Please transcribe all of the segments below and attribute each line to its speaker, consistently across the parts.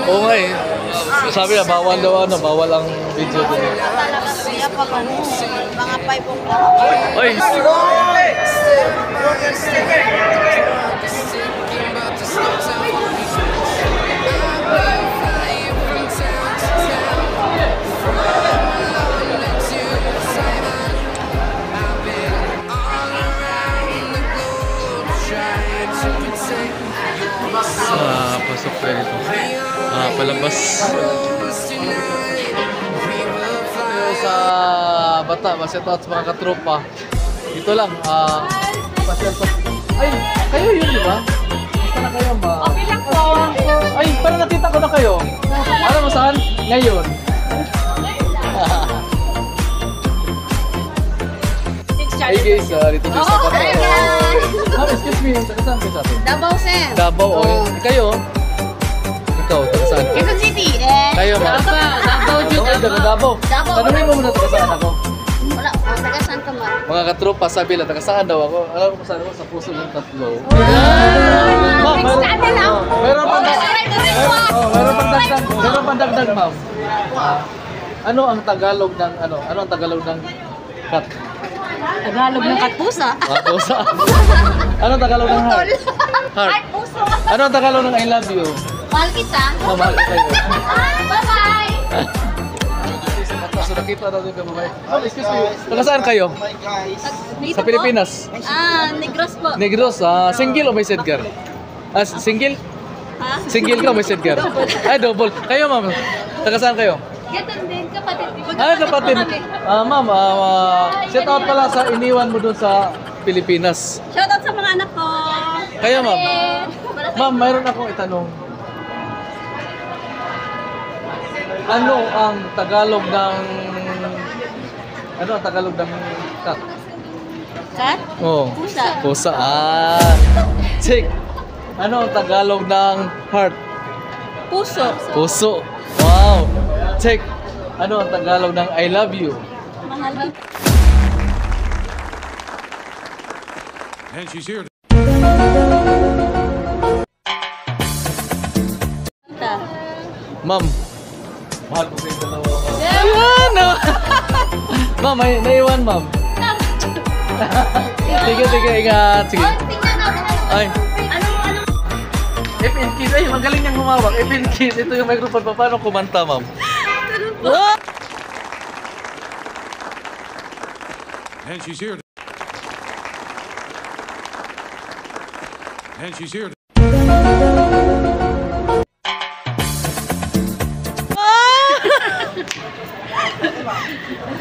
Speaker 1: Oo nga eh. Sabi na, bawal daw ano, bawal ang video din.
Speaker 2: Talaga siya pag ano, mga 5 o'clock.
Speaker 1: Oy! Pasok tayo dito. Palabas. Sa bata, maset out sa mga katropa. Ito lang, pasyal pa. Ay, kayo yun, di ba? Basta na kayo ba?
Speaker 2: Okay lang po.
Speaker 1: Ay, parang nakita ko na kayo. Alam mo saan? Ngayon. Hey guys, dito tayo sa bata. Excuse me, saan kayo sa atin?
Speaker 2: Davao, sir.
Speaker 1: Davao, kayo? Ikaw, taga saan?
Speaker 2: Quezon City.
Speaker 1: Kayo ba?
Speaker 2: Davao,
Speaker 1: Davao. Tanungin mo muna taga saan ako.
Speaker 2: Wala, taga saan ka man?
Speaker 1: Mga katropa, sabi lang, taga saan daw ako? Alam ko saan ako, sa puso ng tatlo. Ma'am, meron pang dagdag, ma'am. Ano ang Tagalog ng, ano ang Tagalog ng cat?
Speaker 2: Tagalog ng katpusa.
Speaker 1: Pusa. Ano ang Tagalog ng heart? Heart.
Speaker 2: Puso.
Speaker 1: Ano ang Tagalog ng I love you?
Speaker 2: Mahal kita.
Speaker 1: Mahal ka kayo.
Speaker 2: Bye-bye.
Speaker 1: So nakita natin ka babae. Oh, excuse me. Taga saan kayo? Sa Pilipinas?
Speaker 2: Negros po.
Speaker 1: Negros, single o may sedgar? Single?
Speaker 2: Ha?
Speaker 1: Single ka o may sedgar? Ay, double. Kayo, ma'am. Taga saan kayo?
Speaker 2: Ganon din, kapatid.
Speaker 1: Kapatid. Ma'am, shout out pala sa iniwan mo doon sa Pilipinas.
Speaker 2: Shoutout sa mga anak ko.
Speaker 1: Kayo, ma'am. Ma'am, mayroon akong itanong. Ano ang Tagalog ng cat?
Speaker 2: Cat?
Speaker 1: Oh.
Speaker 2: Pusa.
Speaker 1: Pusa. Check. Ano ang Tagalog ng heart?
Speaker 2: Puso.
Speaker 1: Puso. Wow. Check. Ano ang Tagalog ng I love you?
Speaker 2: Mahal kita.
Speaker 3: And she's here.
Speaker 1: Ma'am. Mahal ko kayo dalawa. Ayan! Ma'am, may naiwan, ma'am. Sige, ingat. Sige. Ay. If in case, ay, magaling niyang humawak. If in case, ito yung microphone. Paano kumanta, ma'am?
Speaker 3: And she's here. And she's here.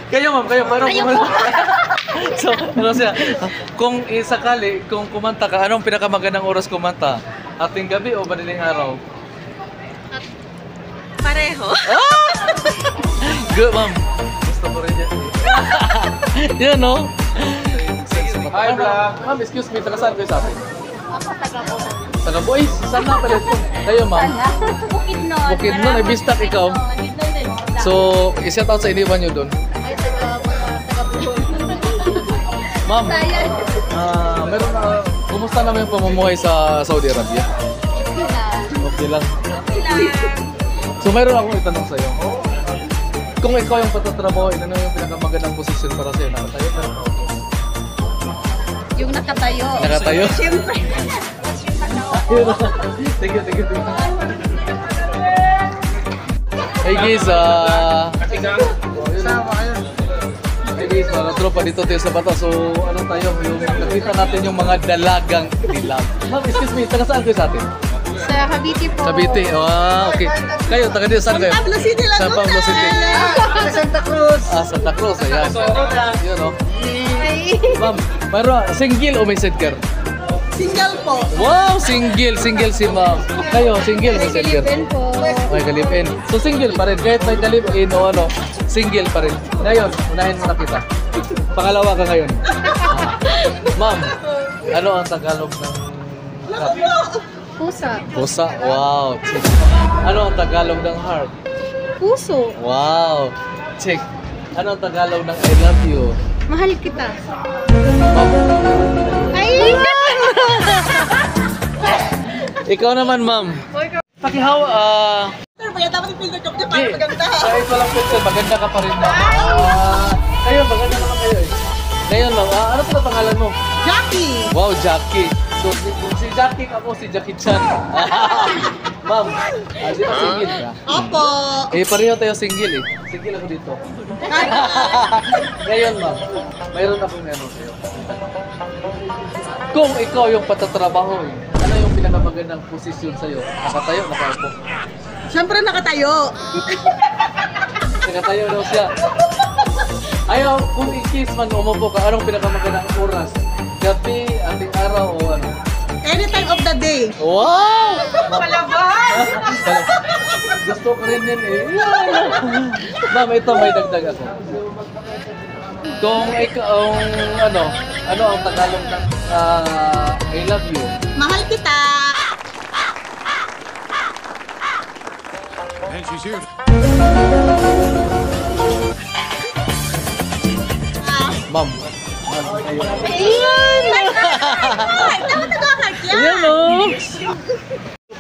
Speaker 1: Kayo, ma'am, paano kumanta? So, ano siya? Kung isakali, kung kumanta ka, anong pinakamagandang oras kumanta? Ating gabi o madaling araw?
Speaker 2: Pareho.
Speaker 1: Good, ma'am. Gusto ko rin yan. Yan, no? Hi, vlog. Ma'am, excuse me, taga saan kayo sa atin?
Speaker 2: Ako taga po.
Speaker 1: Taga Boys, saan na pala ito? Kayo, ma'am?
Speaker 2: Bukidnon.
Speaker 1: Bukidnon, ay bistak ikaw.
Speaker 2: Bukidnon din.
Speaker 1: So, i-shout out sa iniwan nyo doon.
Speaker 2: Ay, taga Bukidnon.
Speaker 1: Ma'am, meron na, kumusta naman yung pamumuhay sa Saudi Arabia? Okay lang. So, meron akong itanong sa'yo. Kung ikaw yung patatrabahoin, ano yung pinakamagandang posisyon para sa'yo? Nakatayo ka?
Speaker 2: Yung nakatayo.
Speaker 1: Nakatayo?
Speaker 2: Siyempre.
Speaker 1: Sige. Hey guys, hey guys, mga tropa dito tayo sa bata. So, ano tayo, yung nakita natin yung mga dalagang dilag. Ma'am, excuse me, taga saan kayo sa atin?
Speaker 2: Sa Cavite po.
Speaker 1: Sa Cavite, okay. Kayo, taga dito, saan kayo?
Speaker 2: Pablo City lang.
Speaker 1: Sa Pablo City.
Speaker 2: Santa Cruz.
Speaker 1: Santa Cruz, ayan. Yun, no? Ma'am, mayroon, single o may sedgar?
Speaker 2: Single po.
Speaker 1: Wow, single si ma'am. Kayo, single o may sedgar?
Speaker 2: po.
Speaker 1: May kalipin. So single pa rin, kahit may kalipin o ano, single pa rin. Ngayon, unahin mo na kita. Pangalawa ka ngayon. Ma'am, ano ang Tagalog ng cat?
Speaker 2: Pusa.
Speaker 1: Pusa, wow. Check. Ano ang Tagalog ng heart?
Speaker 2: Puso.
Speaker 1: Wow. Check. Ano ang Tagalog ng I love you?
Speaker 2: Mahal kita.
Speaker 1: Ma'am.
Speaker 2: Ay!
Speaker 1: Ikaw naman, ma'am. pakihaw,
Speaker 2: Sir, kaya dapat yung filter job niya
Speaker 1: Di,
Speaker 2: para maganda.
Speaker 1: kahit walang filter, maganda ka pa rin, ma'am. Kayo, maganda naman kayo eh. Ngayon, ma'am, ano pala pangalan mo?
Speaker 2: Jackie!
Speaker 1: Wow, Jackie. So, si Jackie ako, si Jackie Chan. Ma'am, di ba single ka?
Speaker 2: Opo!
Speaker 1: Eh, pareho tayo single eh. Single ako dito. Ngayon, ma'am, mayroon akong meron sa'yo. Kung ikaw yung patatrabaho eh, ano yung pinakamagandang posisyon sa'yo? Nakatayo, nakaupo.
Speaker 2: Siyempre nakatayo.
Speaker 1: Nakatayo daw siya. Ayaw, kung in case man umupo ka, anong pinakamagandang oras? Gabi, ating araw o ano?
Speaker 2: Any time of the day.
Speaker 1: Wow!
Speaker 2: Palaban!
Speaker 1: Gusto ko rin yun eh. Ma'am, ito may dagdag ako. Kung ikaw, ano ang Tagalog ng I love you?
Speaker 2: Mahal kita!
Speaker 3: And she's here.
Speaker 1: Ma'am, mahal ko kayo.
Speaker 2: Ayan! Dapat nag-heart yan!
Speaker 1: Ayan o!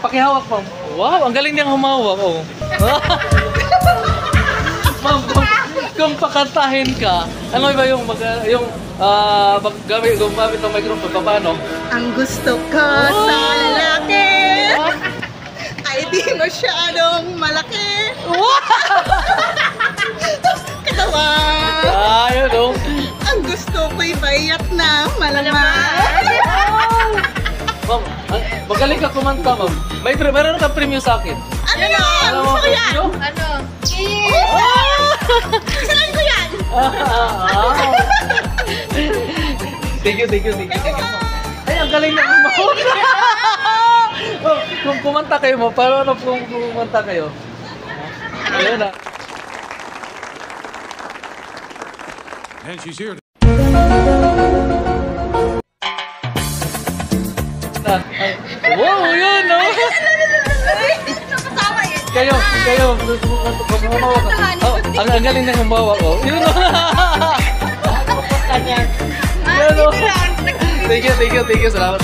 Speaker 1: Pakihawak, ma'am. Wow, ang galing niyang humawak, oh. Ma'am, kung pakantahin ka, ano ba yung gumamit ng microphone, paano?
Speaker 2: Ang gusto ko sa lalaki ay di masyadong malaki. Katawan!
Speaker 1: Ayun, oh.
Speaker 2: Ang gusto ko'y bayat na malaman.
Speaker 1: Ma'am, magaling ka kumanta, ma'am. Meron kang premium sa akin.
Speaker 2: Ano yan? Gusto ko yan!
Speaker 4: Ano?
Speaker 2: Isalan ko yan!
Speaker 1: Thank you. Ay, ang galing na kumanta. Oh, kung kumanta kayo mo, paano kung kumanta kayo? Ayun na.
Speaker 3: And she's here.
Speaker 1: Wow, yun, no?
Speaker 2: Kasama yan.
Speaker 1: Kayo, humawak ka. Oh, ang galing na humawak, oh. Yun, no? Yun, no? Thank you. Salamat.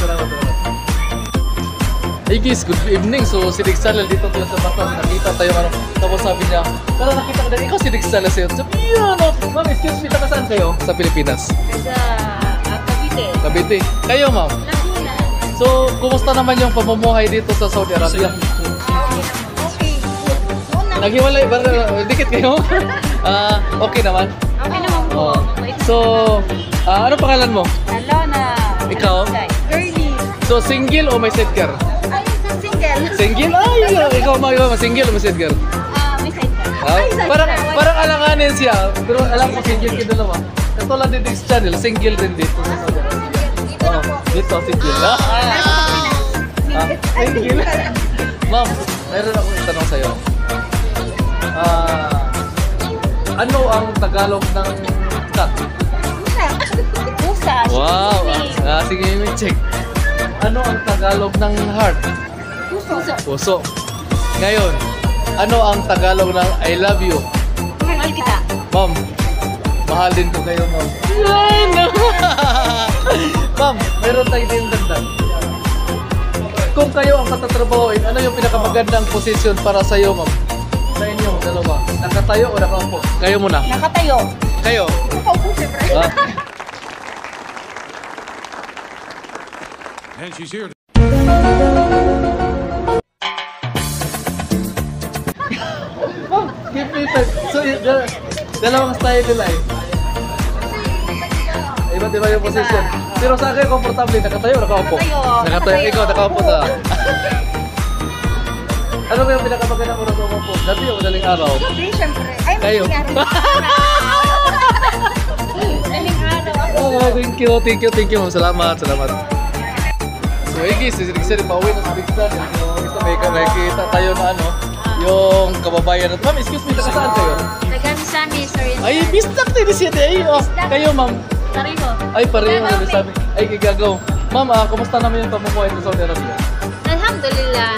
Speaker 1: Hey guys, good evening. So, si Dixal dito tayo sa Batas. Nakita tayo, ano. Tapos sabi niya, pero nakita ko din, ikaw si Dixal sa'yo. Sabi niya, no? Ma'am, excuse me, taga saan kayo? Sa Pilipinas.
Speaker 4: Sa Cavite.
Speaker 1: Cavite. Kayo, ma'am.
Speaker 4: Laguna.
Speaker 1: So, kumusta naman yung pamumuhay dito sa Saudi Arabia?
Speaker 2: Okay.
Speaker 1: Naghiwalay ba? Dikit kayo? Okay naman.
Speaker 4: Okay naman po.
Speaker 1: Oh. So, ano pangalan mo?
Speaker 4: Alona.
Speaker 1: Ikaw?
Speaker 2: Girly.
Speaker 1: So, single o may sidecar?
Speaker 2: Ay, single.
Speaker 1: Single? Ay, ikaw single o may sidecar?
Speaker 4: May side ka.
Speaker 1: Parang alanganin siya. Pero alam ko single kayo dalawa. Katulad din Dix Channel, single din dito sa Saudi Arabia. Oh, dito, single. Single. Ma'am, mayroon akong itanong sa'yo. Ano ang Tagalog ng cat?
Speaker 4: Pusa.
Speaker 1: Wow! Sige, may check. Ano ang Tagalog ng heart?
Speaker 4: Puso.
Speaker 1: Puso. Ngayon, ano ang Tagalog ng I love you?
Speaker 4: Mahal kita.
Speaker 1: Ma'am, mahal din ko kayo, ma'am. Ma'am, meron tayong din dagdag. Kung kayo ang katatrabahoin, ano yung pinakamagandang posisyon para sa iyo, ma'am? Sa inyong dalawa. Nakatayo o nakaupo? Kayo muna.
Speaker 4: Nakatayo.
Speaker 1: Kayo.
Speaker 2: Nakaupo, siyempre.
Speaker 3: And she's here.
Speaker 1: Ma'am, give me time. So, dalawang style nila eh. Iba't iba yung position. Pero sa akin, komportable. Nakatayo o nakaupo? Nakatayo. Ikaw, nakaupo ta. Ano ba yung pinakamagandang oras na umupo? Gabi o madaling araw?
Speaker 2: Gabi, siyempre. Ay,
Speaker 1: Kayo.
Speaker 4: Daling araw.
Speaker 1: Oh, thank you. Salamat. So, hey guys, isa rin pauwi na sa Big Star. So, may kita tayo na ano, yung kababayan natin. Ma'am, excuse me, taga saan kayo?
Speaker 4: Taga-Misami, sir.
Speaker 1: Ay, bistak din siya day. Oh, kayo, ma'am.
Speaker 4: Tariho.
Speaker 1: Ay, pareho na sabi. Ay, gigagaw. Ma'am, kumusta naman yung pamumuhay sa Saudi Arabia?
Speaker 4: Alhamdulillah.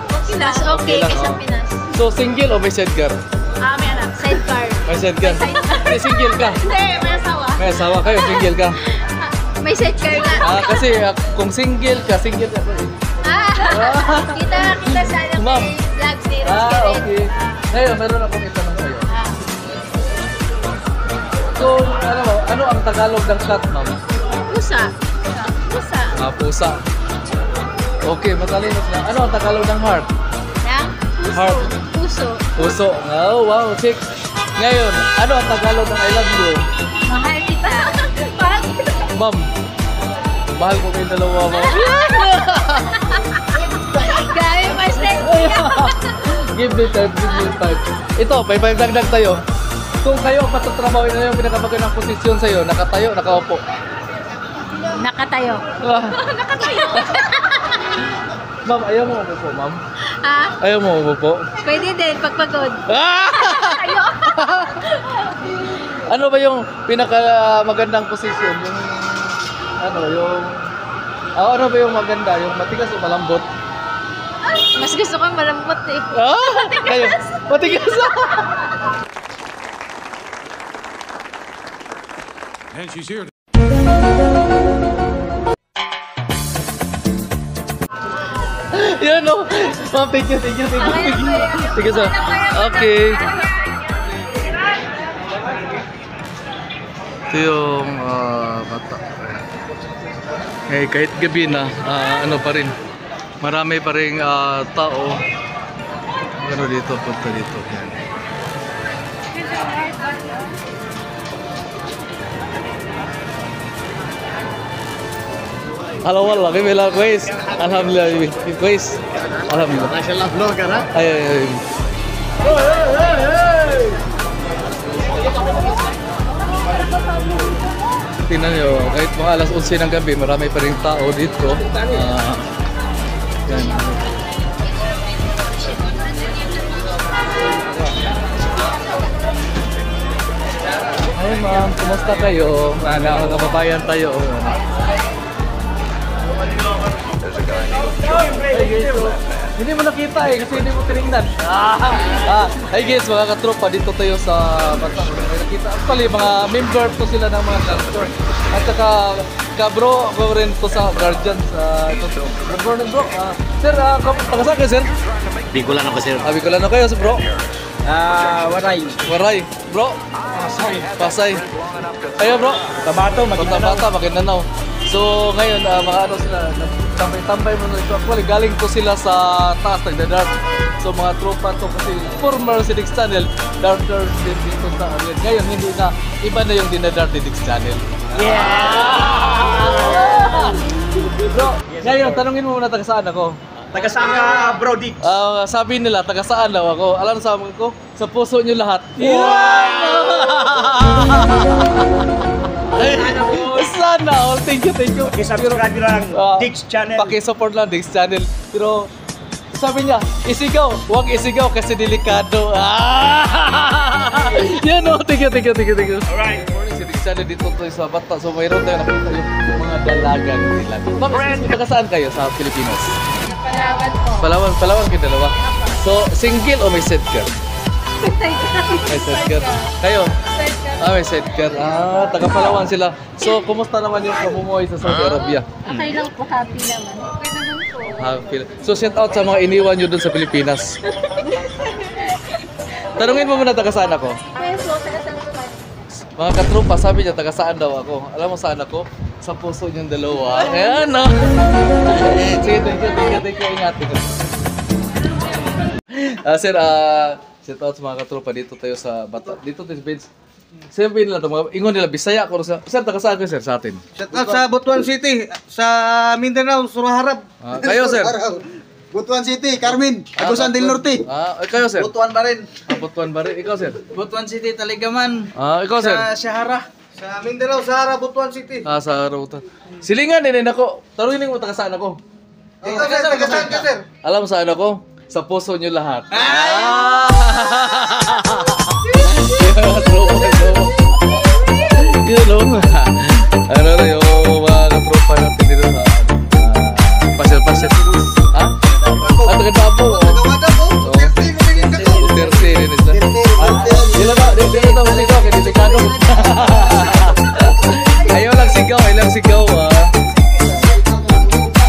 Speaker 4: Okay lang. Okay,
Speaker 1: Okay lang,
Speaker 4: kaysa
Speaker 1: oh.
Speaker 4: Pinas.
Speaker 1: So, single o may sidecar?
Speaker 4: May anak. Sidecar.
Speaker 1: May sidecar. May single ka?
Speaker 4: Hindi, may asawa.
Speaker 1: May asawa kayo, single ka?
Speaker 4: May sidecar na.
Speaker 1: Kasi kung single ka pa eh.
Speaker 4: Kita sa
Speaker 1: Ma'am,
Speaker 4: may
Speaker 1: Ngayon, meron akong itanong sa'yo. So, ano ang Tagalog ng cat, ma'am?
Speaker 4: Pusa. Pusa.
Speaker 1: Pusa. Okay, matalino sila. Ano ang Tagalog ng heart?
Speaker 4: Yang? Puso.
Speaker 1: Heart.
Speaker 4: Puso.
Speaker 1: Puso. Oh, wow, chick. Ngayon, ano ang Tagalog ng I love you?
Speaker 4: Mahal kita. Mahal kita.
Speaker 1: Ma'am, mahal ko kayong dalawa, ma'am.
Speaker 4: Grabe, Master.
Speaker 1: Give me time, give me time. Ito, may dagdag tayo. Kung kayo ang patatrabaho na yung pinakabagay ng posisyon sa'yo, nakatayo, nakaupo.
Speaker 4: Nakatayo. Nakatayo.
Speaker 1: Ma'am, ayaw mo umupo, ma'am?
Speaker 4: Ha?
Speaker 1: Ayaw mo umupo?
Speaker 4: Pwede din, pagpagod. Tayo.
Speaker 1: Ano ba yung pinakamagandang posisyon? Ano ba yung maganda? Yung matigas o malambot?
Speaker 4: Mas gusto ko malambot eh.
Speaker 1: Kayo, matigas.
Speaker 3: And she's here.
Speaker 1: Yan o. Ma'am, thank you. Sige, sir. Okay. Ito yung bata. Eh, kahit gabi na, ano pa rin. Marami pa rin tao. Ano dito, punta dito. Yan. Halo wala, kami lang guys. Alhamdulillah, guys. Alhamdulillah.
Speaker 5: Masyaallah vlog ka na?
Speaker 1: Ay. Tingnan nyo, kahit mga alas 11 ng gabi, marami pa rin tao dito. Yan. Hi ma'am, kumusta kayo? Mga kababayan tayo. Hindi mo nakita eh, kasi hindi mo tinignan. Hi guys, mga katropa, dito tayo sa Bata. Nakita, actually, mga member to sila ng mga culture. At saka, kabro, ako rin to sa guardians. Good morning bro. Sir, taga saan kayo sir?
Speaker 5: Bikulan ako sir.
Speaker 1: Bikulan na kayo bro.
Speaker 5: Waray.
Speaker 1: Waray. Bro? Pasay. Ayo bro.
Speaker 5: Tabato,
Speaker 1: Maguindanao. So ngayon, mga ano sila, tambay-tambay mo na ito. Actually, galing to sila sa taas, nagda-dart. So mga tropa to kasi former si Dix Channel, darters din dito sa amin. Ngayon, hindi na, iba na yung dinadart ni Dix Channel. Bro, ngayon, tanungin mo muna taga saan ako.
Speaker 5: Taga saan ka, Bro Dix?
Speaker 1: Sabi nila, taga saan daw ako. Alam sa amin ko, sa puso nyo lahat. Sana all. Thank you.
Speaker 5: Pakisubscribe nyo lang Dix Channel.
Speaker 1: Pakisupport lang Dix Channel. Pero sabi niya, isigaw. Huwag isigaw kasi delikado. Yan o. Thank you.
Speaker 5: Alright.
Speaker 1: Good morning si Dix Channel dito tayo sa Bata. So mayroon tayo nakita yung mga dalagan nila. Ma'am, taga saan kayo sa Pilipinas?
Speaker 4: Palawan po.
Speaker 1: Palawan kayo dalawa. So single o may set ka? May set ka. Kayo? May set ka. Taga Palawan sila. So, kumusta naman yung pamumuhay sa Saudi Arabia?
Speaker 4: Okay lang po, happy naman. Okay naman po.
Speaker 1: Happy. So, shout out sa mga iniwan nyo dun sa Pilipinas. Tanungin mo muna taga saan ako.
Speaker 4: Okay po, taga saan po?
Speaker 1: Mga katropa, sabi niya taga saan daw ako. Alam mo saan ako? Sa puso niyong dalawa. Ayan o. Sige, thank you. Ingat. Sir, shout out sa mga katropa. Dito tayo sa Bata. Dito tayo sa bench. Sabi nila ito, mga ingon nila, Bisaya ko sa... Sir, taga saan kayo sir sa atin?
Speaker 6: Shout out sa Butuan City, sa Mindanao, Suraharap.
Speaker 1: Kayo sir?
Speaker 6: Butuan City, Carmen, Agusan del Norte.
Speaker 1: Kayo sir?
Speaker 6: Butuan pa rin.
Speaker 1: Butuan ba rin? Ikaw sir?
Speaker 6: Butuan City, Taligaman.
Speaker 1: Ikaw sir?
Speaker 6: Sa Sahara. Sa Mindanao, Sahara, Butuan City.
Speaker 1: Sa Rautan. Silingan din ako. Tarunin mo taga saan ako?
Speaker 6: Ikaw sir, taga saan ka sir?
Speaker 1: Alam mo saan ako? Sa puso nyo lahat. Yun o. Ano na yung mga katropa natin dito sa pasir-pasir. Ha? Taga Davao.
Speaker 6: Taga Davao?
Speaker 1: Tersi rin isa. Dila ba? Dila ba sigaw? Kaya delikado. Ayaw lang sigaw.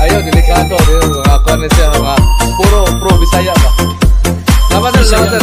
Speaker 1: Ayaw, delikado. Mga kone siya, mga puro pro Bisaya ba? Salamat sir.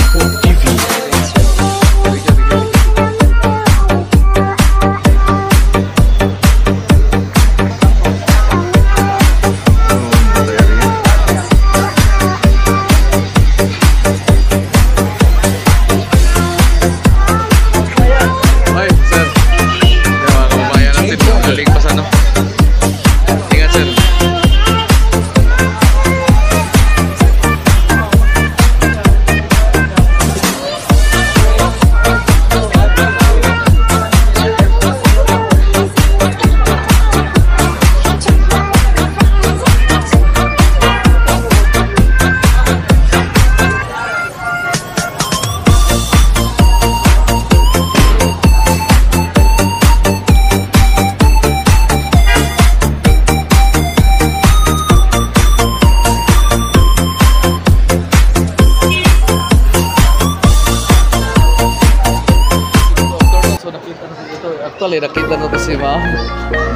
Speaker 1: Actually, nakita na to si ma'am.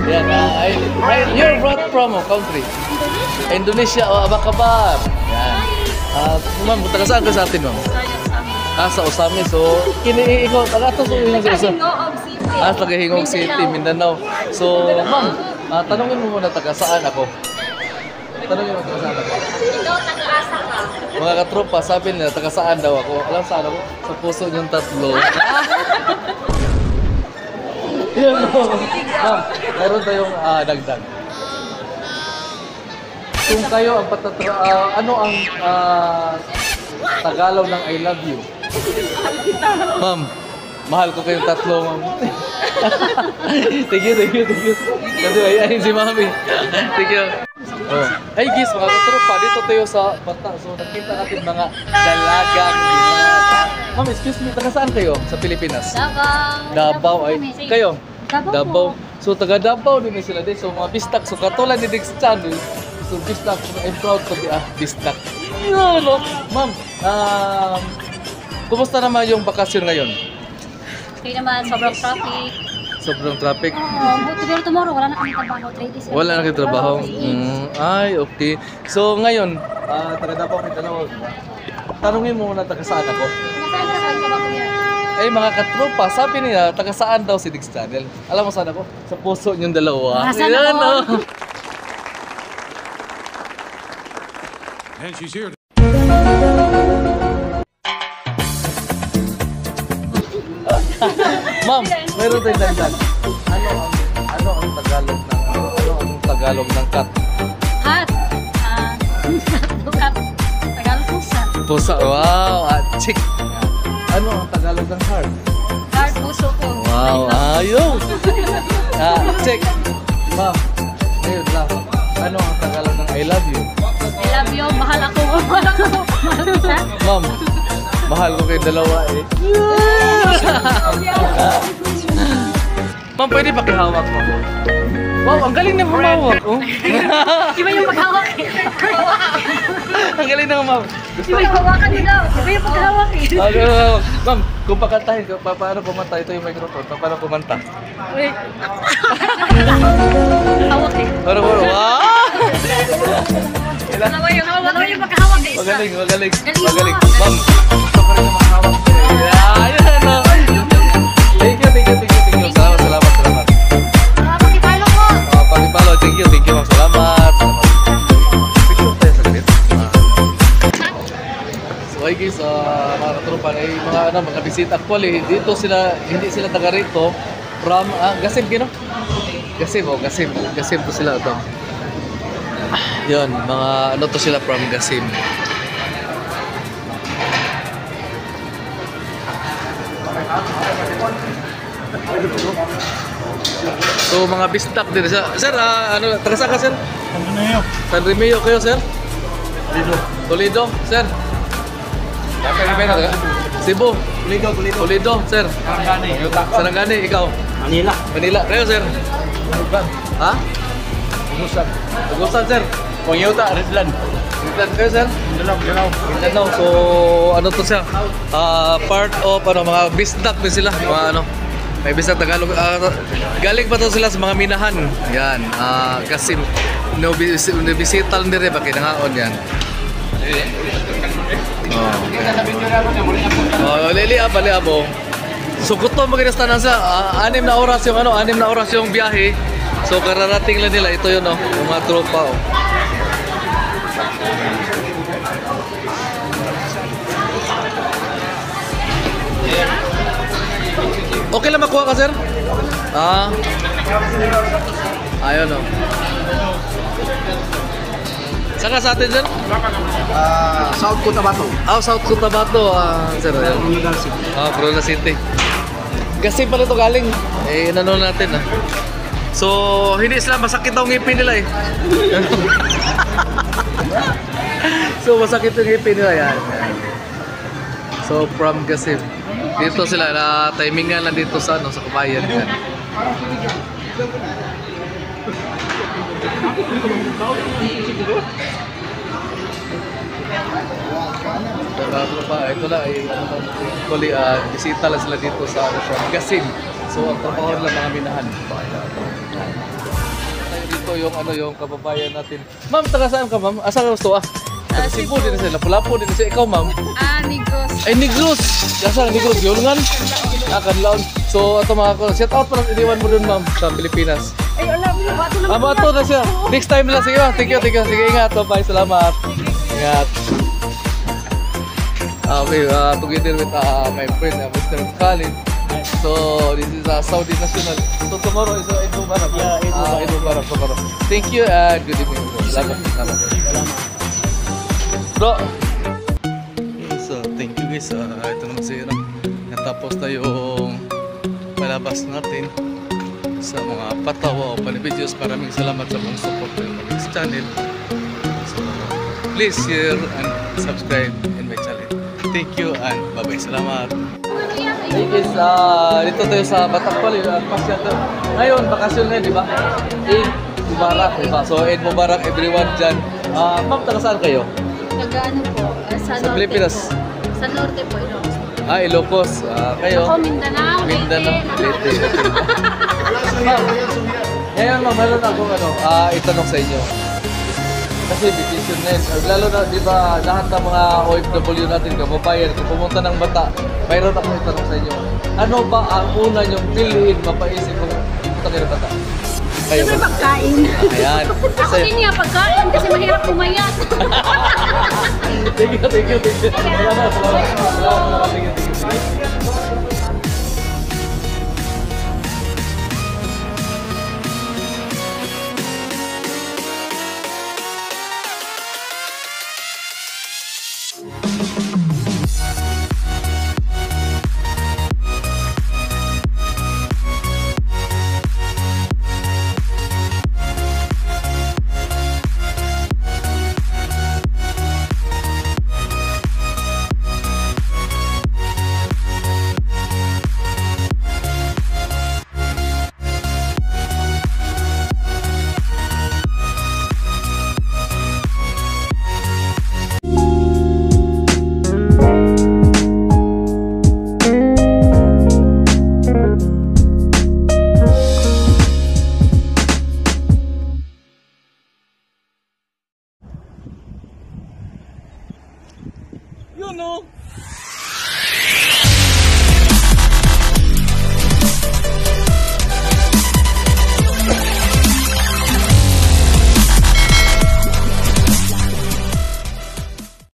Speaker 1: Yan, you're what from country? Indonesia o Abakabar. Yan. Ma'am, taga saan ka sa atin, ma'am? Sa Osami. So, ikaw, taga to so yun sa Osami. Taga Hingog City, Mindanao. So, ma'am, tanungin mo muna taga saan ako. Tanungin mo taga saan ako.
Speaker 4: Ikaw, taga-asa ka.
Speaker 1: Mga katropa, sabi nila, taga saan daw ako. Alam saan ako? Sa puso niyong tatlo. Yan mo. Ma'am, meron tayong dagdag. Kung kayo ang ano ang Tagalog ng I love you? Ma'am, mahal ko kayong tatlo, ma'am. Thank you. Kasi ayayin si mami. Thank you. Oh. Ay, guys, mga katropa, dito tayo sa Bata. So, nakita natin mga dalagang nilaga. Ma'am, excuse me, taga saan kayo sa Pilipinas? Davao. Ay, kayo? Davao. So, taga Davao din sila din. So, mga bistak. So, katulad ni Diggs Channel. So, bistak. I'm proud to be a bistak. Ano? Ma'am, kumusta naman yung bakasyon ngayon?
Speaker 4: Okay naman, sobrang traffic.
Speaker 1: Sobrang traffic.
Speaker 4: Pero tomorrow, wala na kami trabaho. 3 days.
Speaker 1: Wala na kayo trabaho? Ay, okay. So, ngayon, taga Davao kayo dalawa. Tanungin mo muna taga saan ako.
Speaker 4: Nasaan ka ba kuya?
Speaker 1: Ay, mga katropa, sabi nila, taga saan daw si Diggs Channel? Alam mo saan ako? Sa puso niyong dalawa.
Speaker 4: Nasaan
Speaker 1: Ayan,
Speaker 4: ako?
Speaker 1: oh.
Speaker 3: And she's here.
Speaker 1: Ma'am, meron tayong dagdag. Ano ang Tagalog ng cat?
Speaker 4: Hat. Kat. Tagalog pusa.
Speaker 1: Pusa. Wow, chick. Ano ang Tagalog ng heart?
Speaker 4: Heart, puso ko.
Speaker 1: Wow, ayos. Chick. Ma'am, ngayon lang. Ano ang Tagalog ng I love you?
Speaker 4: I love you. Mahal ako. Mahal kita.
Speaker 1: Ma'am, mahal ko kayong dalawa eh. Ma'am, pwede pakihawak mo? Wow, ang galing na humawak. Oh.
Speaker 4: Iba yung paghawak eh.
Speaker 1: Ang galing na humawak.
Speaker 4: Iba yung hawakan nila. Iba yung paghawak eh.
Speaker 1: Ma'am, kung pakantahin, paano kumanta? Ito yung microphone. Paano kumanta?
Speaker 4: Wait. Hawak eh.
Speaker 1: Paano kumanta? Wow!
Speaker 4: Dalawa yung paghawak eh.
Speaker 1: Magaling.
Speaker 4: Galing mo.
Speaker 1: Ma'am, gusto ko rin na makahawak. Ayan, no. Thank you. Salamat.
Speaker 4: Pakipalo ko.
Speaker 1: Pakipalo, thank you, ma'am. Salamat. Picture tayo saglit. So, ay guys, mga katropa, mga bisita. Actually, hindi sila taga rito. From, Gasim, kino? Gasim to sila ito. Yun, mga to sila from Gasim. So mga bistak din. Sir, taga saan ka, sir? San Remeo kayo, sir? Toledo, sir? Cebu? Toledo, sir? Sarangani, ikaw? Manila, kayo, sir? Ha? Ugusan, sir?
Speaker 5: Pangiyota, Redland.
Speaker 1: Redland kayo, sir? Mindanao. So, ano to siya? Part of, mga bisdak din sila. Mga may bisdak Tagalog. Galing pa to sila sa mga minahan. Yan. Kasi, nabisita lang din rin. Bakit nangaon yan? Bali abo. So, gusto magkinastanan sa 6 na oras yung biyahe. So, kararating lang nila. Ito yun, yung mga tropa, Okay lang makuha ka, sir? Ayun, Saan ka sa atin, sir?
Speaker 5: South Cotabato.
Speaker 1: South Cotabato, sir. Corona City. Kasi pala ito galing. Inano natin, So, hindi sila masakit ang ngipin nila eh. So, masakit yung ngipin nila yan. So, from Gasim. Dito sila, timingan lang dito sa Kabayan. Yan. Ito na, actually, bisita lang sila dito sa Gasim. So ang trabaho nila mga minahan. Dito yung yung kababayan natin. Ma'am, taga saan ka ma'am? Asa ka gusto Taga Cebu din sila. Lapu-lapu din sila. Ikaw ma'am?
Speaker 4: Negros.
Speaker 1: Ay, Negros! Asa Negros? Yulungan? Kanlaon. So ito mga ko. Shout out pa iniwan mo dun ma'am sa Pilipinas.
Speaker 4: Ay, alam mo, bato naman.
Speaker 1: Bato na siya. Next time lang. Sige ma'am. Thank you. Sige, ingat. Bye. Salamat. Ingat. Okay, together with my friend, Mr. Khalid. So, this is Saudi National. So, tomorrow is Eid Mubarak. Yeah, Eid Mubarak tomorrow. Thank you and good evening. Salamat. Bro. So, thank you guys. Ito naman si Iram. Natapos na yung palabas natin sa mga patawa o panivideos. Maraming salamat sa mga support ng mga channel. So, please share and subscribe in my channel. Thank you and bye-bye. Salamat. Hey guys, dito tayo sa Batakpal. Ngayon, bakasyon ngayon, di ba? Eid Mubarak, di ba? So, Eid Mubarak everyone dyan. Ma'am, taga saan kayo?
Speaker 4: Taga ano po? Sa Norte
Speaker 1: Pilipinas?
Speaker 4: po. Sa Norte po, Ilocos.
Speaker 1: Ilocos. Kayo?
Speaker 4: Ako, Mindanao.
Speaker 1: Mindanao. Leyte. Ma'am, ngayon ma'am, meron akong itanong sa inyo. Kasi vacation na yun. Lalo na, di ba, lahat ng mga OFW natin, kababayan, kung pumunta ng Bata, mayroon akong itanong sa inyo. Ano ba ang una niyong piliin, mapaisip kung pumunta kayo ng Bata? Kayo
Speaker 4: Siyempre
Speaker 1: ba?
Speaker 4: pagkain.
Speaker 1: Ayan.
Speaker 4: Ako din niya pagkain kasi mahirap pumayat.
Speaker 1: Thank you. Salamat. Thank you. Yun o.